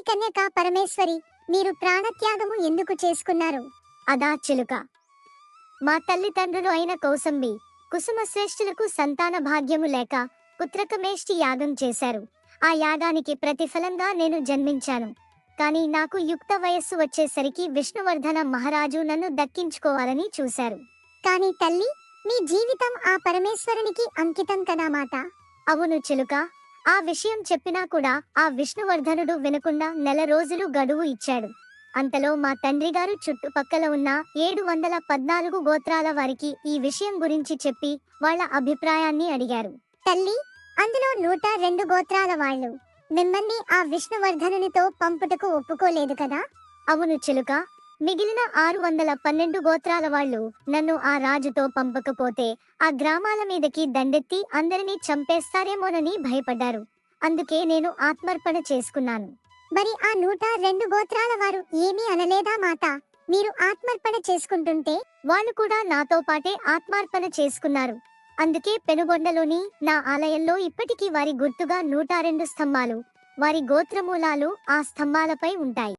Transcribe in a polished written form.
కన్యక పరమేశ్వరి, మీరు ప్రాణత్యాగము ఎందుకు చేసుకున్నారు? అదా చిలుక. మా తల్లిదండ్రులు అయిన కౌసంబి, కుసుమశ్రేష్ఠులకు సంతాన భాగ్యము లేక పుత్రకమేష్టి యాగం చేశారు. ఆ యాగానికి ప్రతిఫలంగా నేను జన్మించాను. కాని నాకు యుక్త వయస్సు వచ్చేసరికి విష్ణువర్ధన మహారాజు నన్ను దక్కించుకోవాలని చూశారు. కాని తల్లి, మీ జీవితం ఆ పరమేశ్వరునికి అంకితం కదా మాత. అవును చిలుక. ఆ విషయం చెప్పినా కూడా ఆ విష్ణువర్ధనుడు వినకుండా 4 రోజులు గడువు ఇచ్చాడు. అంతలో మా తండ్రిగారు చుట్టుపక్కల ఉన్న 714 గోత్రాల వారికి ఈ విషయం గురించి చెప్పి వాళ్ళ అభిప్రాయాన్ని అడిగారు. తల్లి, అందులో 102 గోత్రాల వాళ్ళు మిమ్మల్ని ఆ విష్ణువర్ధనునితో పంపుటకు ఒప్పుకోలేదు కదా? అవును చిలుక. మిగిలిన 612 గోత్రాల వాళ్ళు నన్ను ఆ రాజుతో పంపకపోతే ఆ గ్రామాల మీదకి దండెత్తి అందరినీ చంపేస్తారేమోనని భయపడ్డారు. అందుకే నేను ఆత్మర్పణ చేసుకున్నాను. మరి ఆ 102 గోత్రాల వారు ఏమీ అనలేదా మాత? మీరు ఆత్మర్పణ చేసుకుంటుంటే వాళ్ళు కూడా నాతో పాటే ఆత్మార్పణ చేసుకున్నారు. అందుకే పెనుగొండలోని నా ఆలయంలో ఇప్పటికీ వారి గుర్తుగా 102 స్తంభాలు, వారి గోత్రమూలాలు ఆ స్తంభాలపై ఉంటాయి.